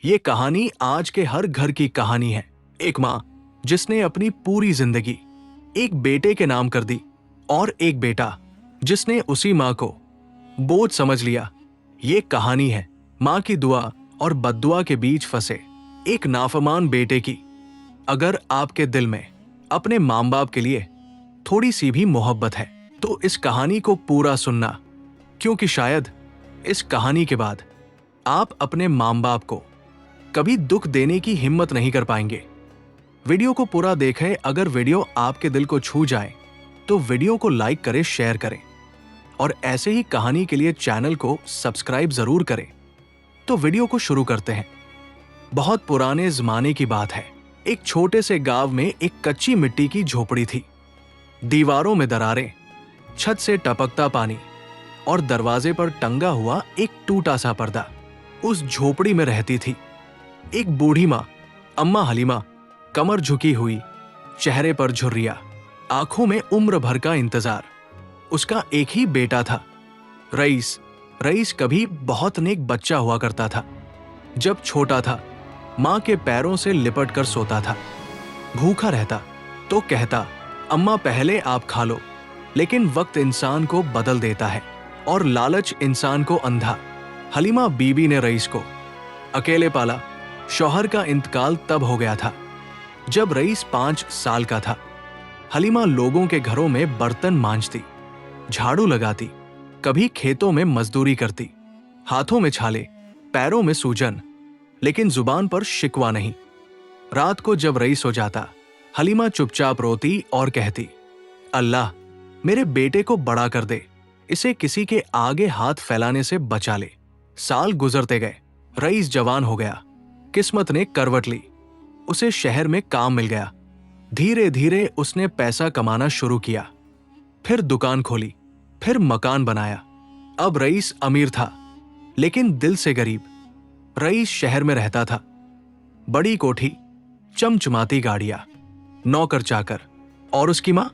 ये कहानी आज के हर घर की कहानी है। एक माँ जिसने अपनी पूरी जिंदगी एक बेटे के नाम कर दी और एक बेटा जिसने उसी माँ को बोझ समझ लिया। ये कहानी है माँ की दुआ और बद्दुआ के बीच फंसे एक नाफरमान बेटे की। अगर आपके दिल में अपने माँ बाप के लिए थोड़ी सी भी मोहब्बत है तो इस कहानी को पूरा सुनना, क्योंकि शायद इस कहानी के बाद आप अपने माँ बाप को कभी दुख देने की हिम्मत नहीं कर पाएंगे। वीडियो को पूरा देखें। अगर वीडियो आपके दिल को छू जाए तो वीडियो को लाइक करें, शेयर करें और ऐसे ही कहानी के लिए चैनल को सब्सक्राइब जरूर करें। तो वीडियो को शुरू करते हैं। बहुत पुराने जमाने की बात है। एक छोटे से गांव में एक कच्ची मिट्टी की झोपड़ी थी। दीवारों में दरारें, छत से टपकता पानी और दरवाजे पर टंगा हुआ एक टूटा सा पर्दा। उस झोपड़ी में रहती थी एक बूढ़ी माँ, अम्मा हलीमा। कमर झुकी हुई, चेहरे पर झुर्रियां, आंखों में उम्र भर का इंतजार। उसका एक ही बेटा था, रईस। रईस कभी बहुत नेक बच्चा हुआ करता था। जब छोटा था माँ के पैरों से लिपट कर सोता था। भूखा रहता तो कहता, अम्मा पहले आप खा लो। लेकिन वक्त इंसान को बदल देता है और लालच इंसान को अंधा। हलीमा बीबी ने रईस को अकेले पाला। शौहर का इंतकाल तब हो गया था जब रईस 5 साल का था। हलीमा लोगों के घरों में बर्तन मांजती, झाड़ू लगाती, कभी खेतों में मजदूरी करती। हाथों में छाले, पैरों में सूजन, लेकिन जुबान पर शिकवा नहीं। रात को जब रईस हो जाता, हलीमा चुपचाप रोती और कहती, अल्लाह मेरे बेटे को बड़ा कर दे, इसे किसी के आगे हाथ फैलाने से बचा ले। साल गुजरते गए। रईस जवान हो गया। किस्मत ने करवट ली। उसे शहर में काम मिल गया। धीरे धीरे उसने पैसा कमाना शुरू किया। फिर दुकान खोली, फिर मकान बनाया। अब रईस अमीर था, लेकिन दिल से गरीब। रईस शहर में रहता था। बड़ी कोठी, चमचमाती गाड़ियां, नौकर चाकर और उसकी मां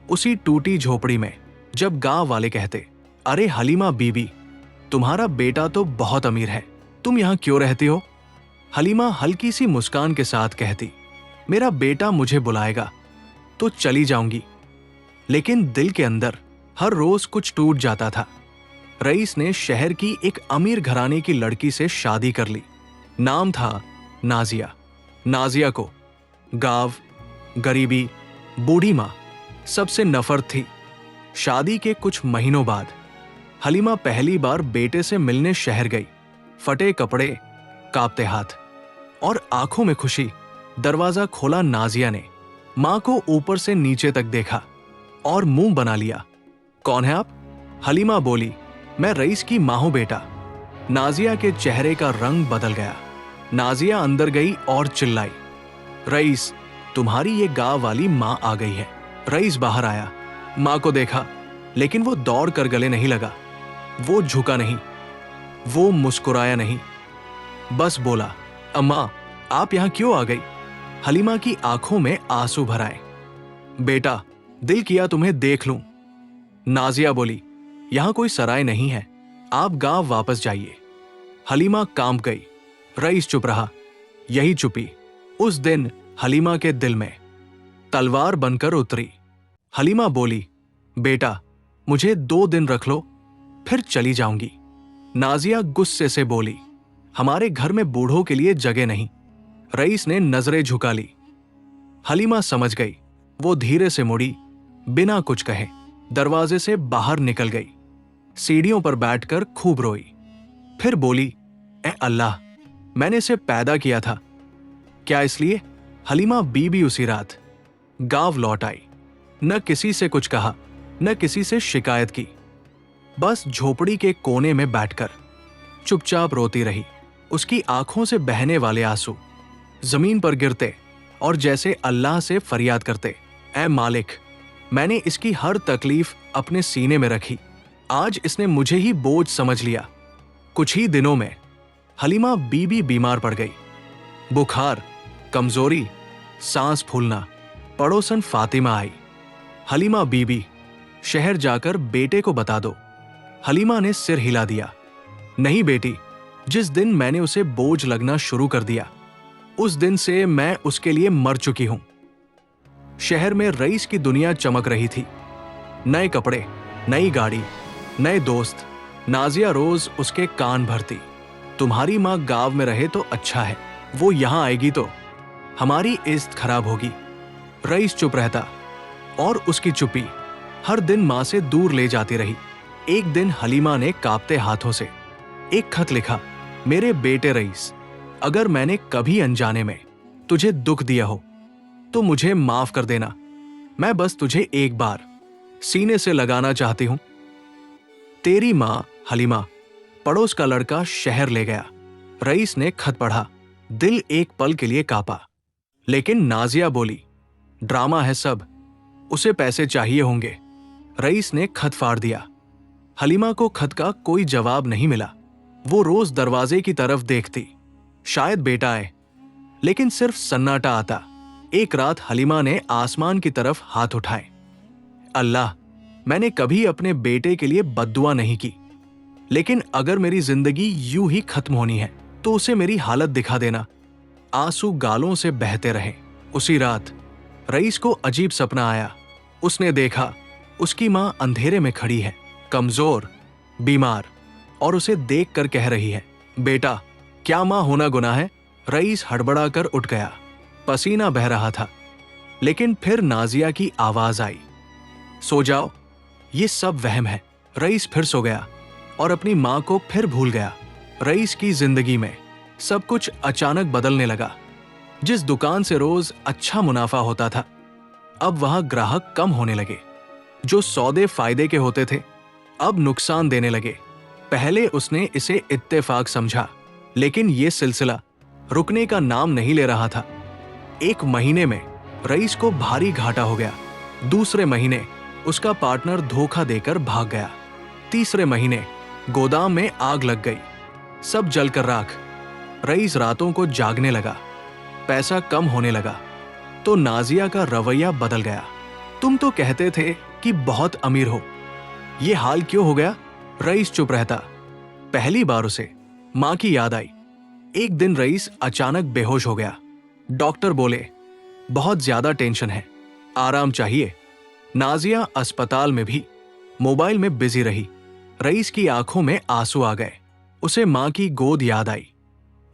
उसी टूटी झोपड़ी में। जब गांव वाले कहते, अरे हलीमा बीबी, तुम्हारा बेटा तो बहुत अमीर है, तुम यहां क्यों रहती हो? हलीमा हल्की सी मुस्कान के साथ कहती, मेरा बेटा मुझे बुलाएगा तो चली जाऊंगी। लेकिन दिल के अंदर हर रोज कुछ टूट जाता था। रईस ने शहर की एक अमीर घराने की लड़की से शादी कर ली। नाम था नाजिया। नाजिया को गांव, गरीबी, बूढ़ी मां सबसे नफरत थी। शादी के कुछ महीनों बाद हलीमा पहली बार बेटे से मिलने शहर गई। फटे कपड़े, कांपते हाथ और आंखों में खुशी। दरवाजा खोला। नाजिया ने मां को ऊपर से नीचे तक देखा और मुंह बना लिया। कौन है आप? हलीमा बोली, मैं रईस की मां हूं बेटा। नाजिया के चेहरे का रंग बदल गया। नाजिया अंदर गई और चिल्लाई, रईस, तुम्हारी ये गांव वाली मां आ गई है। रईस बाहर आया, मां को देखा, लेकिन वो दौड़ कर गले नहीं लगा। वो झुका नहीं, वो मुस्कुराया नहीं, बस बोला, अम्मा आप यहां क्यों आ गई? हलीमा की आंखों में आंसू भर आए। बेटा, दिल किया तुम्हें देख लूं। नाजिया बोली, यहां कोई सराय नहीं है, आप गांव वापस जाइए। हलीमा कांप गई। रईस चुप रहा। यही चुप्पी उस दिन हलीमा के दिल में तलवार बनकर उतरी। हलीमा बोली, बेटा मुझे 2 दिन रख लो, फिर चली जाऊंगी। नाजिया गुस्से से बोली, हमारे घर में बूढ़ों के लिए जगह नहीं। रईस ने नजरें झुका ली। हलीमा समझ गई। वो धीरे से मुड़ी, बिना कुछ कहे दरवाजे से बाहर निकल गई। सीढ़ियों पर बैठकर खूब रोई। फिर बोली, ए अल्लाह, मैंने इसे पैदा किया था क्या इसलिए? हलीमा बीबी उसी रात गांव लौट आई। न किसी से कुछ कहा, न किसी से शिकायत की। बस झोपड़ी के कोने में बैठकर चुपचाप रोती रही। उसकी आंखों से बहने वाले आंसू जमीन पर गिरते और जैसे अल्लाह से फरियाद करते, ऐ मालिक, मैंने इसकी हर तकलीफ अपने सीने में रखी, आज इसने मुझे ही बोझ समझ लिया। कुछ ही दिनों में हलीमा बीबी बीमार पड़ गई। बुखार, कमजोरी, सांस फूलना। पड़ोसन फातिमा आई। हलीमा बीबी, शहर जाकर बेटे को बता दो। हलीमा ने सिर हिला दिया। नहीं बेटी, जिस दिन मैंने उसे बोझ लगना शुरू कर दिया, उस दिन से मैं उसके लिए मर चुकी हूं। शहर में रईस की दुनिया चमक रही थी। नए कपड़े, नई गाड़ी, नए दोस्त। नाजिया रोज उसके कान भरती, तुम्हारी माँ गांव में रहे तो अच्छा है, वो यहां आएगी तो हमारी इज्जत खराब होगी। रईस चुप रहता और उसकी चुप्पी हर दिन माँ से दूर ले जाती रही। एक दिन हलीमा ने कांपते हाथों से एक खत लिखा, मेरे बेटे रईस, अगर मैंने कभी अनजाने में तुझे दुख दिया हो तो मुझे माफ कर देना। मैं बस तुझे एक बार सीने से लगाना चाहती हूं। तेरी मां हलीमा। पड़ोस का लड़का शहर ले गया। रईस ने खत पढ़ा, दिल एक पल के लिए कांपा। लेकिन नाजिया बोली, ड्रामा है सब, उसे पैसे चाहिए होंगे। रईस ने खत फाड़ दिया। हलीमा को खत का कोई जवाब नहीं मिला। वो रोज दरवाजे की तरफ देखती, शायद बेटा आए, लेकिन सिर्फ सन्नाटा आता। एक रात हलीमा ने आसमान की तरफ हाथ उठाए, अल्लाह, मैंने कभी अपने बेटे के लिए बद्दुआ नहीं की, लेकिन अगर मेरी जिंदगी यूं ही खत्म होनी है तो उसे मेरी हालत दिखा देना। आंसू गालों से बहते रहे। उसी रात रईस को अजीब सपना आया। उसने देखा उसकी मां अंधेरे में खड़ी है, कमजोर, बीमार, और उसे देखकर कह रही है, बेटा, क्या मां होना गुनाह है? रईस हड़बड़ा कर उठ गया। पसीना बह रहा था। लेकिन फिर नाजिया की आवाज आई, सो जाओ, ये सब वहम है। रईस फिर सो गया और अपनी मां को फिर भूल गया। रईस की जिंदगी में सब कुछ अचानक बदलने लगा। जिस दुकान से रोज अच्छा मुनाफा होता था, अब वहां ग्राहक कम होने लगे। जो सौदे फायदे के होते थे, अब नुकसान देने लगे। पहले उसने इसे इत्तेफाक समझा, लेकिन यह सिलसिला रुकने का नाम नहीं ले रहा था। एक महीने में रईस को भारी घाटा हो गया। दूसरे महीने उसका पार्टनर धोखा देकर भाग गया। तीसरे महीने गोदाम में आग लग गई, सब जलकर राख। रईस रातों को जागने लगा, पैसा कम होने लगा। तो नाजिया का रवैया बदल गया। तुम तो कहते थे कि बहुत अमीर हो, ये हाल क्यों हो गया? रईस चुप रहता। पहली बार उसे मां की याद आई। एक दिन रईस अचानक बेहोश हो गया। डॉक्टर बोले, बहुत ज्यादा टेंशन है, आराम चाहिए। नाजिया अस्पताल में भी मोबाइल में बिजी रही। रईस की आंखों में आंसू आ गए। उसे मां की गोद याद आई।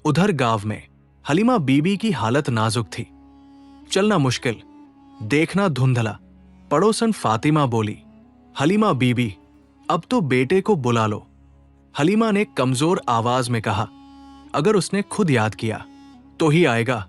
उधर गांव में हलीमा बीबी की हालत नाजुक थी, चलना मुश्किल, देखना धुंधला। पड़ोसन फातिमा बोली, हलीमा बीबी, अब तो बेटे को बुला लो। हलीमा ने कमजोर आवाज में कहा, अगर उसने खुद याद किया तो ही आएगा।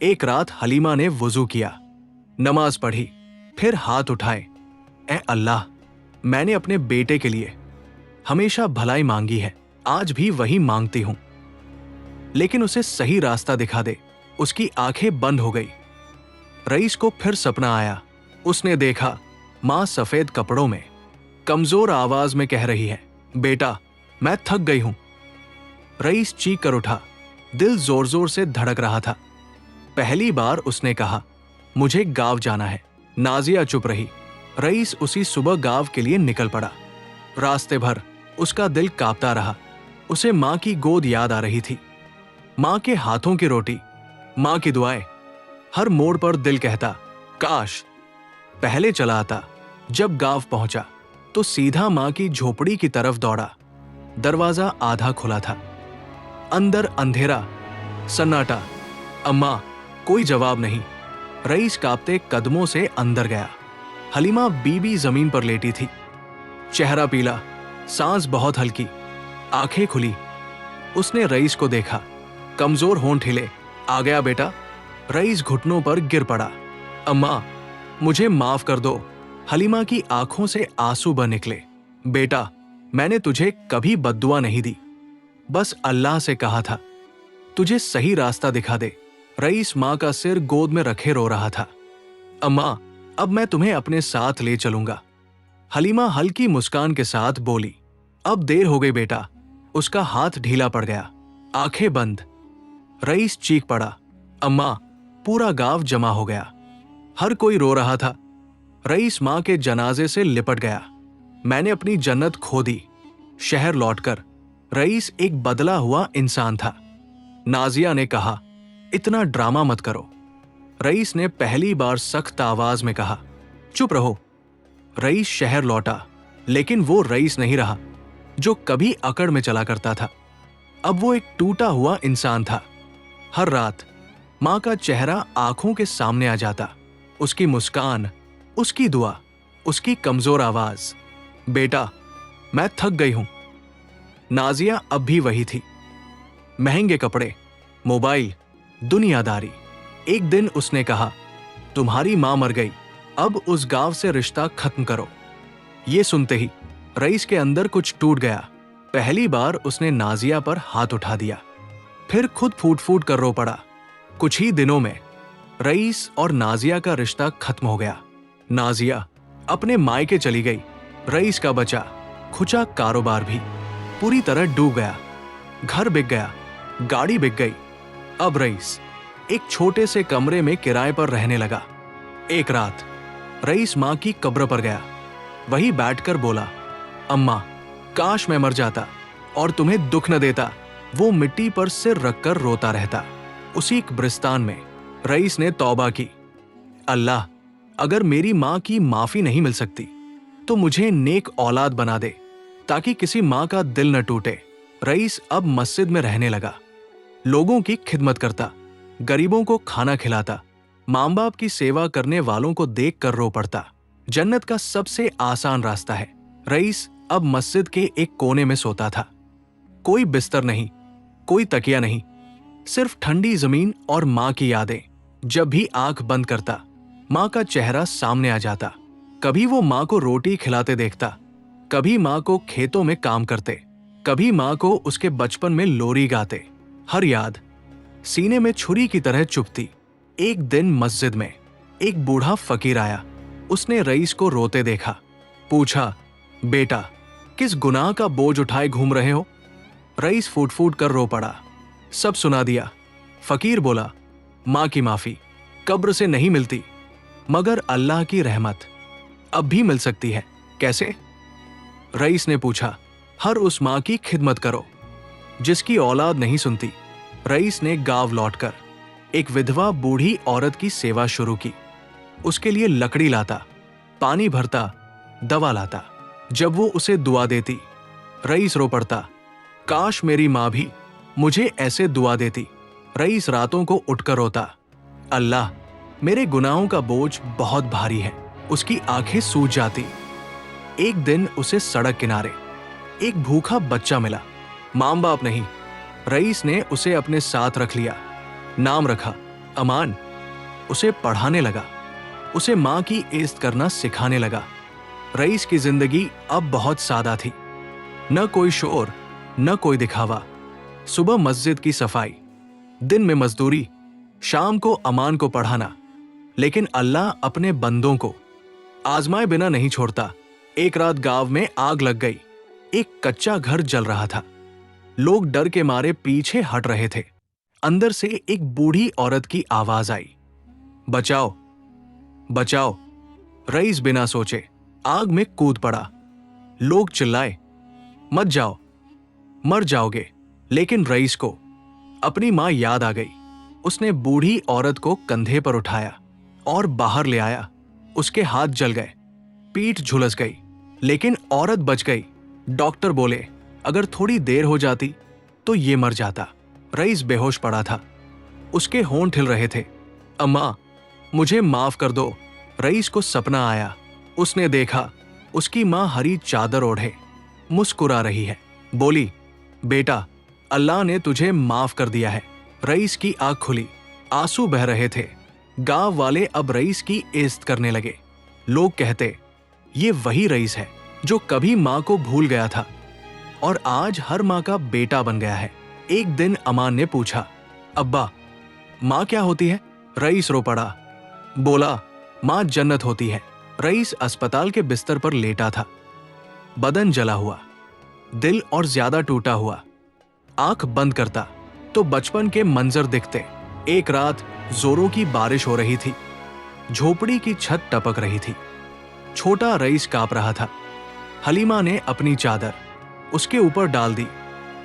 एक रात हलीमा ने वुजू किया, नमाज पढ़ी, फिर हाथ उठाए, ए अल्लाह, मैंने अपने बेटे के लिए हमेशा भलाई मांगी है, आज भी वही मांगती हूं, लेकिन उसे सही रास्ता दिखा दे। उसकी आंखें बंद हो गई। रईस को फिर सपना आया। उसने देखा मां सफेद कपड़ों में कमजोर आवाज में कह रही है, बेटा, मैं थक गई हूं। रईस चीख कर उठा, दिल जोर जोर से धड़क रहा था। पहली बार उसने कहा, मुझे गांव जाना है। नाजिया चुप रही। रईस उसी सुबह गांव के लिए निकल पड़ा। रास्ते भर उसका दिल कांपता रहा। उसे मां की गोद याद आ रही थी, मां के हाथों की रोटी, मां की दुआएं। हर मोड़ पर दिल कहता, काश पहले चला आता। जब गांव पहुंचा तो सीधा मां की झोपड़ी की तरफ दौड़ा। दरवाजा आधा खुला था, अंदर अंधेरा, सन्नाटा। अम्मा, कोई जवाब नहीं। रईस कांपते कदमों से अंदर गया। हलीमा बीबी जमीन पर लेटी थी, चेहरा पीला, सांस बहुत हल्की, आंखें खुली। उसने रईस को देखा, कमजोर होंठ हिले। आ गया बेटा। रईस घुटनों पर गिर पड़ा। अम्मा, मुझे माफ कर दो। हलीमा की आंखों से आंसू बह निकले। बेटा, मैंने तुझे कभी बद्दुआ नहीं दी, बस अल्लाह से कहा था तुझे सही रास्ता दिखा दे। रईस मां का सिर गोद में रखे रो रहा था। अम्मा, अब मैं तुम्हें अपने साथ ले चलूंगा। हलीमा हल्की मुस्कान के साथ बोली, अब देर हो गई बेटा। उसका हाथ ढीला पड़ गया, आंखें बंद। रईस चीख पड़ा, अम्मा। पूरा गांव जमा हो गया, हर कोई रो रहा था। रईस मां के जनाजे से लिपट गया। मैंने अपनी जन्नत खो दी। शहर लौटकर रईस एक बदला हुआ इंसान था। नाजिया ने कहा, इतना ड्रामा मत करो। रईस ने पहली बार सख्त आवाज में कहा, चुप रहो। रईस शहर लौटा, लेकिन वो रईस नहीं रहा जो कभी अकड़ में चला करता था। अब वो एक टूटा हुआ इंसान था। हर रात मां का चेहरा आंखों के सामने आ जाता, उसकी मुस्कान, उसकी दुआ, उसकी कमजोर आवाज, बेटा मैं थक गई हूं। नाजिया अब भी वही थी। महंगे कपड़े, मोबाइल, दुनियादारी। एक दिन उसने कहा, तुम्हारी मां मर गई, अब उस गांव से रिश्ता खत्म करो। ये सुनते ही रईस के अंदर कुछ टूट गया। पहली बार उसने नाजिया पर हाथ उठा दिया, फिर खुद फूट फूट कर रो पड़ा। कुछ ही दिनों में रईस और नाजिया का रिश्ता खत्म हो गया। नाजिया अपने मायके चली गई। रईस का बचा खुचा कारोबार भी पूरी तरह डूब गया। घर बिक गया, गाड़ी बिक गई। अब रईस एक छोटे से कमरे में किराए पर रहने लगा। एक रात रईस मां की कब्र पर गया। वहीं बैठकर बोला, अम्मा काश मैं मर जाता और तुम्हें दुख न देता। वो मिट्टी पर सिर रखकर रोता रहता। उसी कब्रिस्तान में रईस ने तौबा की, अल्लाह अगर मेरी मां की माफी नहीं मिल सकती तो मुझे नेक औलाद बना दे ताकि किसी मां का दिल न टूटे। रईस अब मस्जिद में रहने लगा, लोगों की खिदमत करता, गरीबों को खाना खिलाता, मां बाप की सेवा करने वालों को देख कर रो पड़ता। जन्नत का सबसे आसान रास्ता है। रईस अब मस्जिद के एक कोने में सोता था। कोई बिस्तर नहीं, कोई तकिया नहीं, सिर्फ ठंडी जमीन और मां की यादें। जब भी आंख बंद करता, मां का चेहरा सामने आ जाता। कभी वो मां को रोटी खिलाते देखता, कभी मां को खेतों में काम करते, कभी मां को उसके बचपन में लोरी गाते। हर याद सीने में छुरी की तरह चुभती। एक दिन मस्जिद में एक बूढ़ा फकीर आया। उसने रईस को रोते देखा, पूछा, बेटा किस गुनाह का बोझ उठाए घूम रहे हो? रईस फूट फूट कर रो पड़ा। सब सुना दिया। फकीर बोला, मां की माफी कब्र से नहीं मिलती, मगर अल्लाह की रहमत अब भी मिल सकती है। कैसे? रईस ने पूछा, हर उस मां की खिदमत करो जिसकी औलाद नहीं सुनती। रईस ने गांव लौटकर एक विधवा बूढ़ी औरत की सेवा शुरू की। उसके लिए लकड़ी लाता, पानी भरता, दवा लाता। जब वो उसे दुआ देती, रईस रो पड़ता, काश मेरी मां भी मुझे ऐसे दुआ देती। रईस रातों को उठकर रोता, अल्लाह मेरे गुनाहों का बोझ बहुत भारी है। उसकी आंखें सूज जाती। एक दिन उसे सड़क किनारे एक भूखा बच्चा मिला। मां बाप नहीं। रईस ने उसे अपने साथ रख लिया। नाम रखा अमान। उसे पढ़ाने लगा, उसे मां की इज्जत करना सिखाने लगा। रईस की जिंदगी अब बहुत सादा थी। न कोई शोर, न कोई दिखावा। सुबह मस्जिद की सफाई, दिन में मजदूरी, शाम को अमान को पढ़ाना। लेकिन अल्लाह अपने बंदों को आजमाए बिना नहीं छोड़ता। एक रात गांव में आग लग गई। एक कच्चा घर जल रहा था। लोग डर के मारे पीछे हट रहे थे। अंदर से एक बूढ़ी औरत की आवाज आई, बचाओ बचाओ। रईस बिना सोचे आग में कूद पड़ा। लोग चिल्लाए, मत जाओ, मर जाओगे। लेकिन रईस को अपनी मां याद आ गई। उसने बूढ़ी औरत को कंधे पर उठाया और बाहर ले आया। उसके हाथ जल गए, पीठ झुलस गई, लेकिन औरत बच गई। डॉक्टर बोले अगर थोड़ी देर हो जाती तो ये मर जाता। रईस बेहोश पड़ा था। उसके होंठ हिल रहे थे। अम्मा मुझे माफ कर दो। रईस को सपना आया। उसने देखा उसकी मां हरी चादर ओढ़े मुस्कुरा रही है। बोली, बेटा अल्लाह ने तुझे माफ कर दिया है। रईस की आंख खुली, आंसू बह रहे थे। गांव वाले अब रईस की इज्जत करने लगे। लोग कहते, ये वही रईस है जो कभी मां को भूल गया था और आज हर मां का बेटा बन गया है। एक दिन अमान ने पूछा, अब्बा मां क्या होती है? रईस रो पड़ा, बोला, मां जन्नत होती है। रईस अस्पताल के बिस्तर पर लेटा था। बदन जला हुआ, दिल और ज्यादा टूटा हुआ। आंख बंद करता तो बचपन के मंजर दिखते। एक रात जोरों की बारिश हो रही थी। झोपड़ी की छत टपक रही थी। छोटा रईस कांप रहा था। हलीमा ने अपनी चादर उसके ऊपर डाल दी।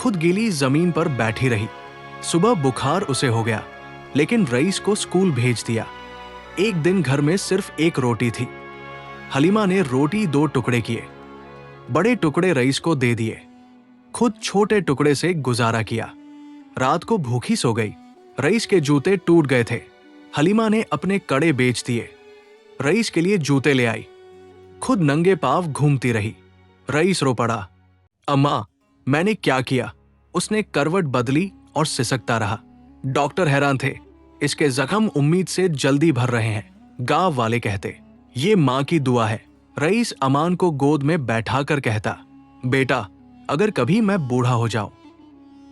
खुद गीली जमीन पर बैठी रही। सुबह बुखार उसे हो गया, लेकिन रईस को स्कूल भेज दिया। एक दिन घर में सिर्फ एक रोटी थी। हलीमा ने रोटी 2 टुकड़े किए, बड़े टुकड़े रईस को दे दिए, खुद छोटे टुकड़े से गुजारा किया। रात को भूखी सो गई। रईस के जूते टूट गए थे। हलीमा ने अपने कड़े बेच दिए, रईस के लिए जूते ले आई। खुद नंगे पांव घूमती रही। रईस रो पड़ा, अम्मा मैंने क्या किया? उसने करवट बदली और सिसकता रहा। डॉक्टर हैरान थे, इसके जख्म उम्मीद से जल्दी भर रहे हैं। गांव वाले कहते, ये मां की दुआ है। रईस अमान को गोद में बैठाकर कहता, बेटा अगर कभी मैं बूढ़ा हो जाऊं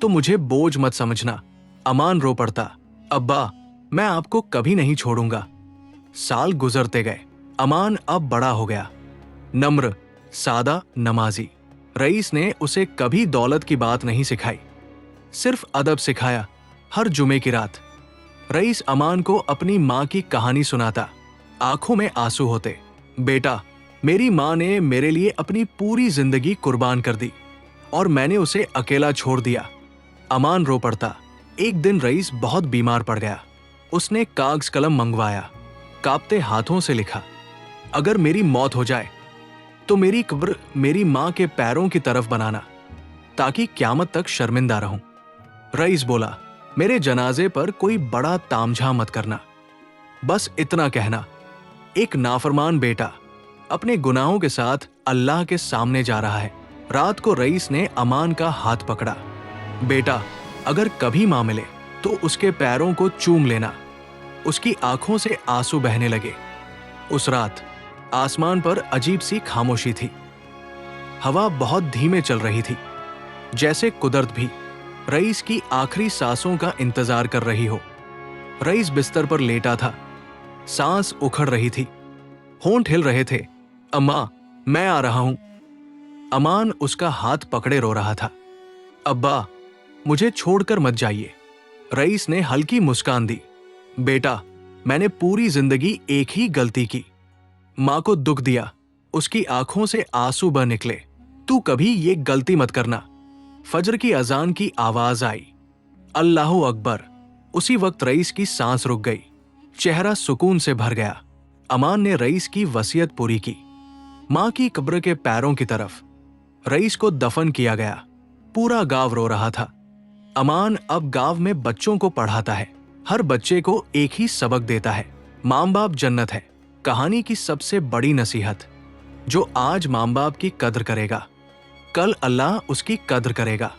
तो मुझे बोझ मत समझना। अमान रो पड़ता, अब्बा मैं आपको कभी नहीं छोड़ूंगा। साल गुजरते गए। अमान अब बड़ा हो गया, नम्र, सादा, नमाजी। रईस ने उसे कभी दौलत की बात नहीं सिखाई, सिर्फ अदब सिखाया। हर जुमे की रात रईस अमान को अपनी मां की कहानी सुनाता। आंखों में आंसू होते। बेटा मेरी मां ने मेरे लिए अपनी पूरी जिंदगी कुर्बान कर दी और मैंने उसे अकेला छोड़ दिया। अमान रो पड़ता। एक दिन रईस बहुत बीमार पड़ गया। उसने कागज कलम मंगवाया, कांपते हाथों से लिखा, अगर मेरी मौत हो जाए तो मेरी कब्र मेरी मां के पैरों की तरफ बनाना, ताकि क्यामत तक शर्मिंदा रहूं। रईस बोला, मेरे जनाजे पर कोई बड़ा तामझाम मत करना, बस इतना कहना, एक नाफरमान बेटा अपने गुनाहों के साथ अल्लाह के सामने जा रहा है। रात को रईस ने अमान का हाथ पकड़ा, बेटा अगर कभी मां मिले तो उसके पैरों को चूम लेना। उसकी आंखों से आंसू बहने लगे। उस रात आसमान पर अजीब सी खामोशी थी। हवा बहुत धीमे चल रही थी, जैसे कुदरत भी रईस की आखिरी सांसों का इंतजार कर रही हो। रईस बिस्तर पर लेटा था, सांस उखड़ रही थी, होंठ हिल रहे थे। अम्मा मैं आ रहा हूं। अमान उसका हाथ पकड़े रो रहा था। अब्बा मुझे छोड़कर मत जाइए। रईस ने हल्की मुस्कान दी, बेटा मैंने पूरी जिंदगी एक ही गलती की, मां को दुख दिया। उसकी आंखों से आंसू बह निकले। तू कभी ये गलती मत करना। फजर की अजान की आवाज आई, अल्लाहु अकबर। उसी वक्त रईस की सांस रुक गई, चेहरा सुकून से भर गया। अमान ने रईस की वसीयत पूरी की, मां की कब्र के पैरों की तरफ। रईस को दफन किया गया। पूरा गांव रो रहा था। अमान अब गांव में बच्चों को पढ़ाता है, हर बच्चे को एक ही सबक देता है, मां बाप जन्नत है। कहानी की सबसे बड़ी नसीहत, जो आज मां बाप की कद्र करेगा, कल अल्लाह उसकी कद्र करेगा।